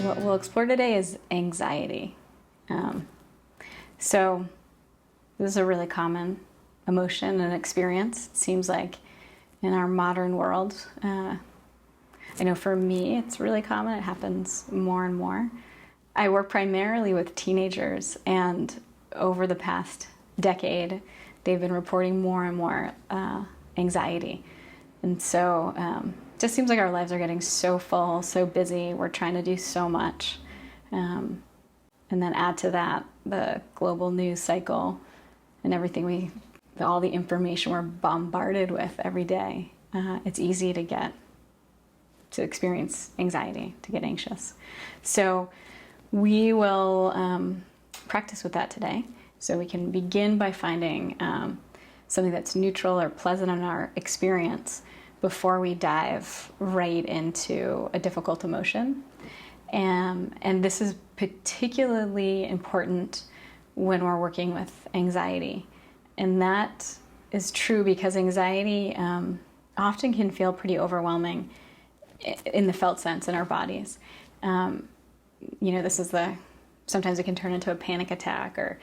what we'll explore today is anxiety. So this is a really common emotion and experience, it seems like, in our modern world. I know for me, it's really common. It happens more and more. I work primarily with teenagers, and over the past decade, they've been reporting more and more anxiety. And so it just seems like our lives are getting so full, so busy. We're trying to do so much. And then add to that the global news cycle and everything all the information we're bombarded with every day. It's easy to experience anxiety, to get anxious. So we will practice with that today. So we can begin by finding something that's neutral or pleasant in our experience before we dive right into a difficult emotion. And this is particularly important when we're working with anxiety. And that is true because anxiety often can feel pretty overwhelming in the felt sense in our bodies. Sometimes it can turn into a panic attack, or,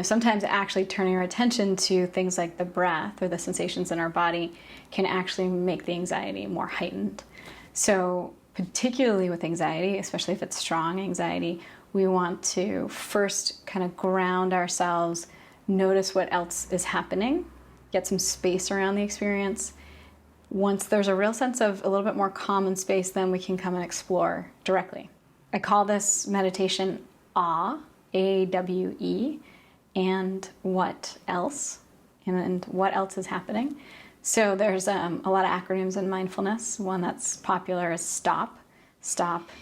sometimes actually turning our attention to things like the breath or the sensations in our body can actually make the anxiety more heightened. So particularly with anxiety, especially if it's strong anxiety, we want to first kind of ground ourselves, notice what else is happening, get some space around the experience. Once there's a real sense of a little bit more calm and space, then we can come and explore directly. I call this meditation AWE, A-W-E, and what else, and what else is happening. So there's a lot of acronyms in mindfulness. One that's popular is STOP,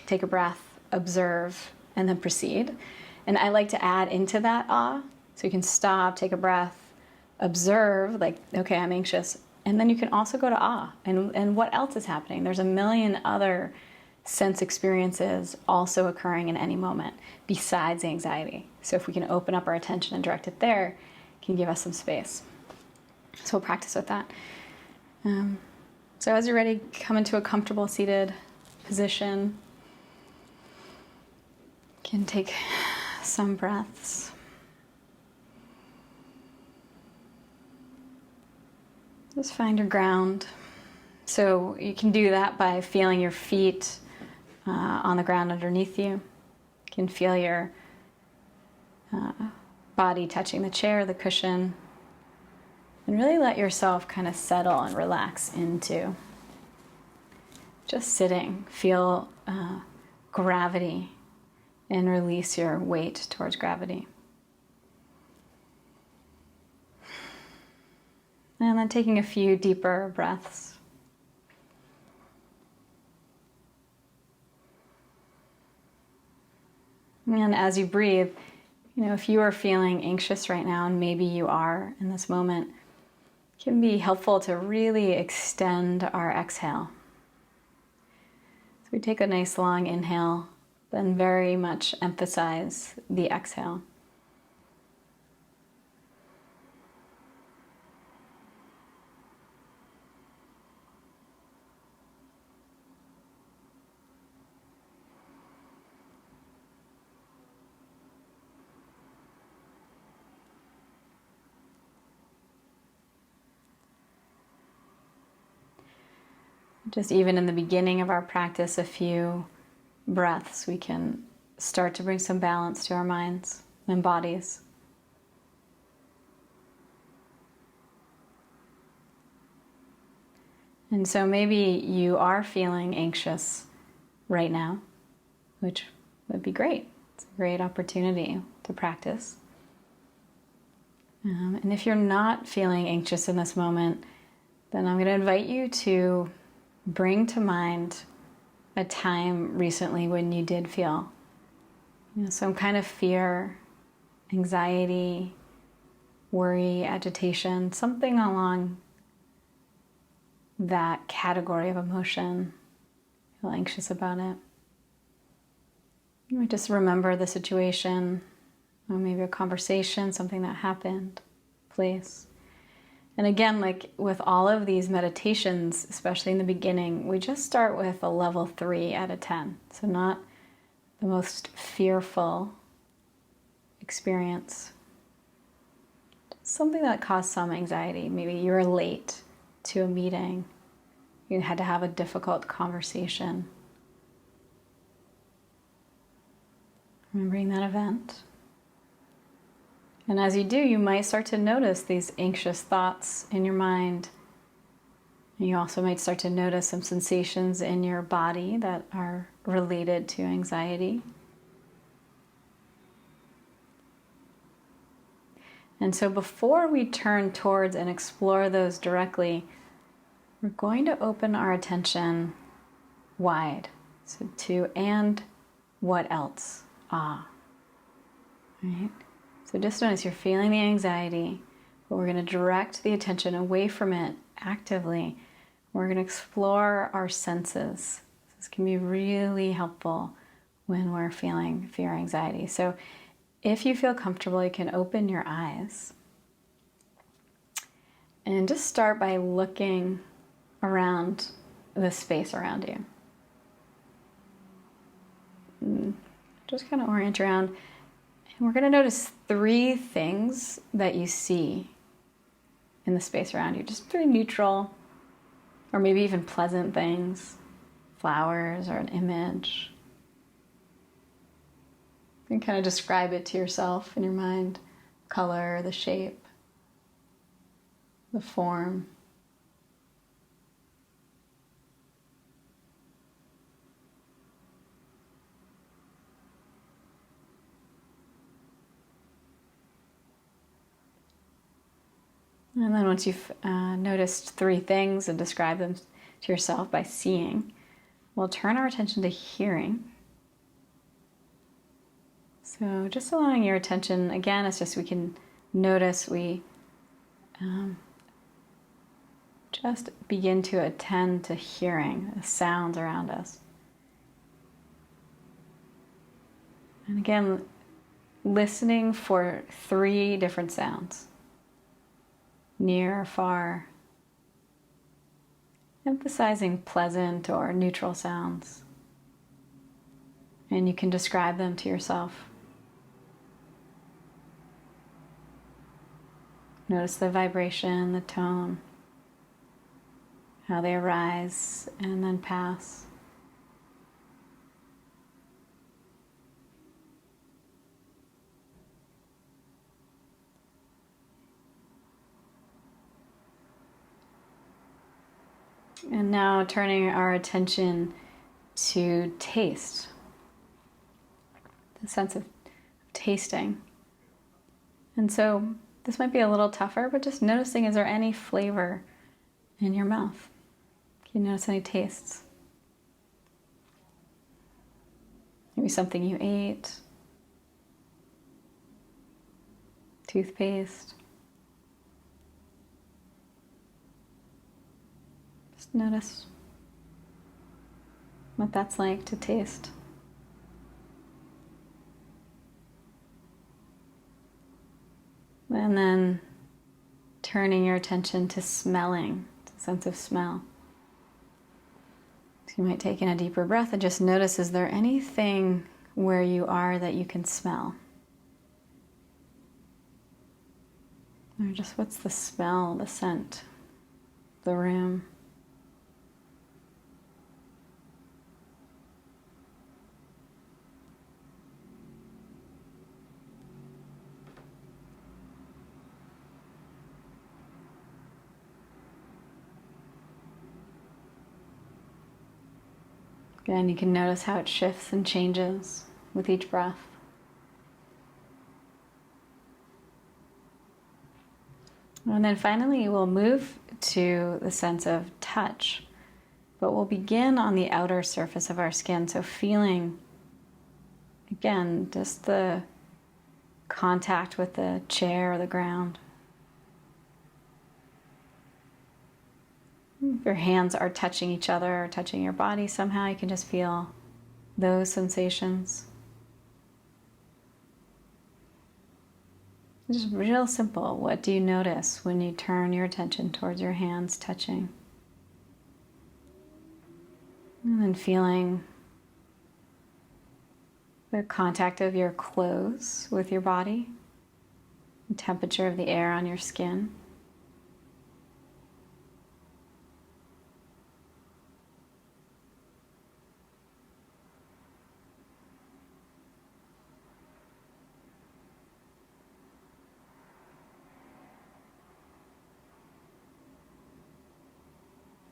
take a breath, observe, and then proceed. And I like to add into that AWE. So you can stop, take a breath, observe, like, okay, I'm anxious. And then you can also go to AWE, and what else is happening? There's a million other sense experiences also occurring in any moment besides anxiety. So if we can open up our attention and direct it there, it can give us some space. So we'll practice with that. So as you're ready, come into a comfortable seated position. You can take some breaths. Just find your ground. So you can do that by feeling your feet on the ground underneath you. You can feel your body touching the chair, the cushion, and really let yourself kind of settle and relax into just sitting. Feel gravity and release your weight towards gravity. And then taking a few deeper breaths. And as you breathe, if you are feeling anxious right now, and maybe you are in this moment, it can be helpful to really extend our exhale. So we take a nice long inhale, then very much emphasize the exhale. Just even in the beginning of our practice, a few breaths, we can start to bring some balance to our minds and bodies. And so maybe you are feeling anxious right now, which would be great. It's a great opportunity to practice. And if you're not feeling anxious in this moment, then I'm going to invite you to bring to mind a time recently when you did feel some kind of fear, anxiety, worry, agitation, something along that category of emotion. Feel anxious about it. You might just remember the situation, or maybe a conversation, something that happened, place. And again, like with all of these meditations, especially in the beginning, we just start with a level 3 out of 10. So not the most fearful experience. Something that caused some anxiety. Maybe you were late to a meeting. You had to have a difficult conversation. Remembering that event. And as you do, you might start to notice these anxious thoughts in your mind. And you also might start to notice some sensations in your body that are related to anxiety. And so before we turn towards and explore those directly, we're going to open our attention wide. So to, and what else? Right? So just notice you're feeling the anxiety, but we're going to direct the attention away from it actively. We're going to explore our senses. This can be really helpful when we're feeling fear, anxiety. So if you feel comfortable, you can open your eyes and just start by looking around the space around you. Just kind of orient around. And we're going to notice 3 things that you see in the space around you. Just 3 neutral or maybe even pleasant things, flowers or an image. You can kind of describe it to yourself in your mind. Color, the shape, the form. And then once you've noticed 3 things and described them to yourself by seeing, we'll turn our attention to hearing. So just allowing your attention, again, it's just we can notice, we just begin to attend to hearing the sounds around us. And again, listening for 3 different sounds. Near or far, emphasizing pleasant or neutral sounds. And you can describe them to yourself. Notice the vibration, the tone, how they arise and then pass. And now turning our attention to taste, the sense of tasting. And so this might be a little tougher, but just noticing, is there any flavor in your mouth? Can you notice any tastes? Maybe something you ate, toothpaste. Just notice what that's like to taste. And then turning your attention to smelling, the sense of smell. So you might take in a deeper breath and just notice, is there anything where you are that you can smell? Or just what's the smell, the scent, the room? Again, you can notice how it shifts and changes with each breath. And then finally, we'll move to the sense of touch, but we'll begin on the outer surface of our skin. So feeling, again, just the contact with the chair or the ground. If your hands are touching each other or touching your body somehow, you can just feel those sensations. Just real simple. What do you notice when you turn your attention towards your hands touching? And then feeling the contact of your clothes with your body, the temperature of the air on your skin.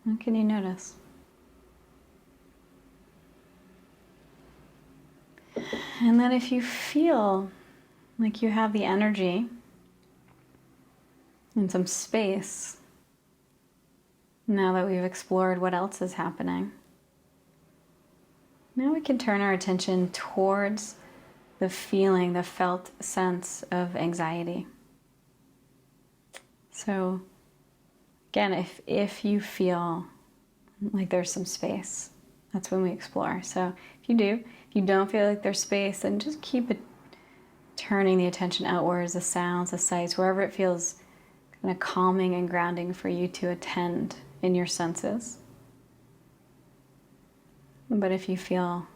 What can you notice? And then if you feel like you have the energy and some space, now that we've explored what else is happening, now we can turn our attention towards the feeling, the felt sense of anxiety. So again, if you feel like there's some space, that's when we explore. So if you don't feel like there's space, then just keep it turning the attention outwards, the sounds, the sights, wherever it feels kind of calming and grounding for you to attend in your senses. But if you feel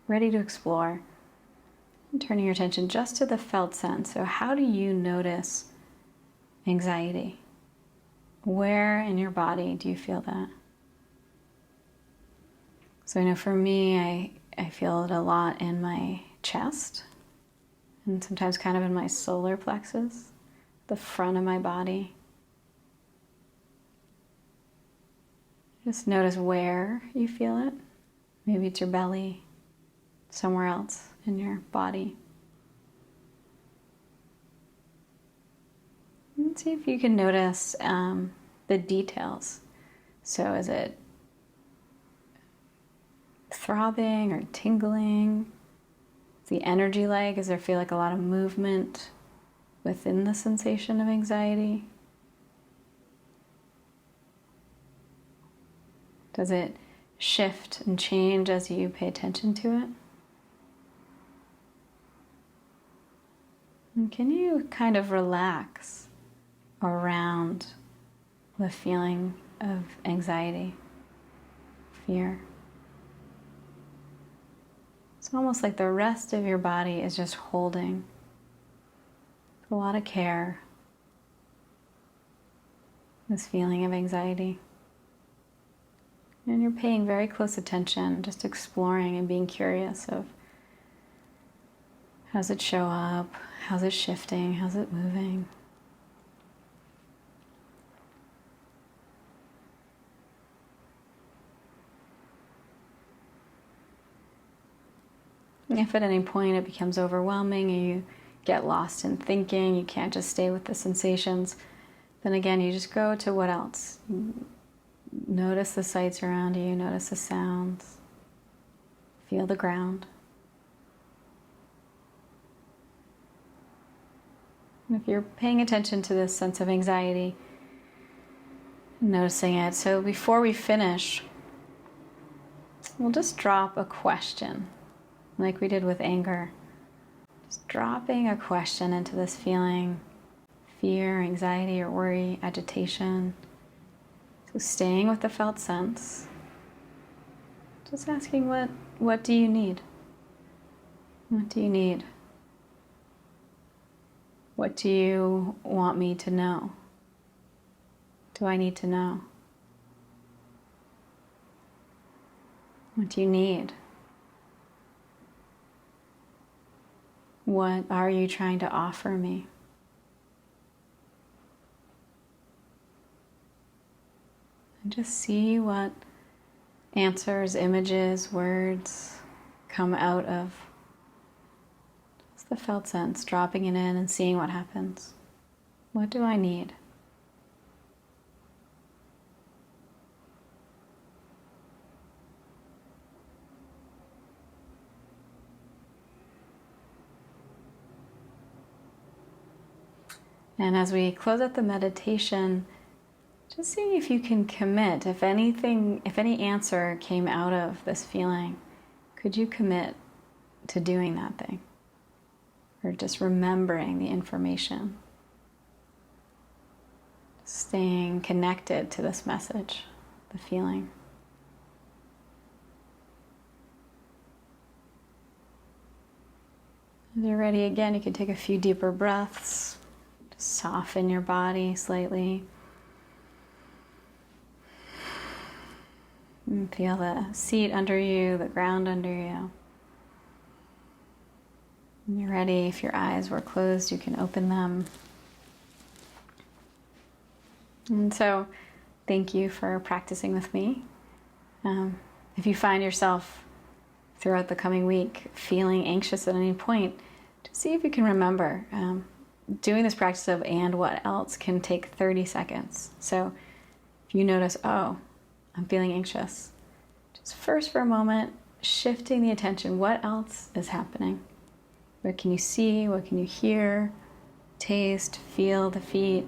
ready to explore, turning your attention just to the felt sense. So how do you notice anxiety? Where in your body do you feel that? So I know for me, I feel it a lot in my chest, and sometimes kind of in my solar plexus, the front of my body. Just notice where you feel it. Maybe it's your belly, somewhere else in your body. And see if you can notice the details. So is it throbbing or tingling? Is the energy like? Does there feel like a lot of movement within the sensation of anxiety? Does it shift and change as you pay attention to it? And can you kind of relax around the feeling of anxiety, fear? It's almost like the rest of your body is just holding with a lot of care this feeling of anxiety. And you're paying very close attention, just exploring and being curious of how's it show up, how's it shifting, how's it moving. If at any point it becomes overwhelming and you get lost in thinking, you can't just stay with the sensations, then again, you just go to what else. Notice the sights around you, notice the sounds, feel the ground. And if you're paying attention to this sense of anxiety, noticing it, so before we finish, we'll just drop a question, like we did with anger. Just dropping a question into this feeling, fear, anxiety, or worry, agitation. So staying with the felt sense, just asking what do you need? What do you need? What do you want me to know? Do I need to know? What do you need? What are you trying to offer me? And just see what answers, images, words come out of just the felt sense, dropping it in and seeing what happens. What do I need? And as we close out the meditation, just see if you can commit. If any answer came out of this feeling, could you commit to doing that thing? Or just remembering the information? Staying connected to this message, the feeling. As you're ready again, you can take a few deeper breaths. Soften your body slightly. And feel the seat under you, the ground under you. When you're ready, if your eyes were closed, you can open them. And so, thank you for practicing with me. If you find yourself throughout the coming week feeling anxious at any point, just see if you can remember. Doing this practice of "and what else" can take 30 seconds. So if you notice, oh, I'm feeling anxious, just first for a moment, shifting the attention, what else is happening? What can you see? What can you hear? Taste, feel the feet.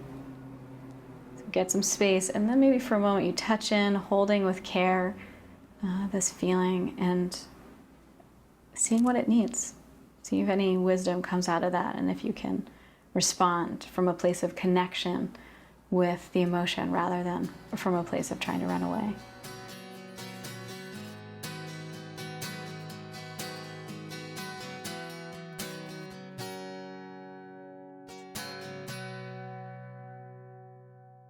So get some space, and then maybe for a moment you touch in, holding with care this feeling and seeing what it needs. See if any wisdom comes out of that, and if you can respond from a place of connection with the emotion rather than from a place of trying to run away.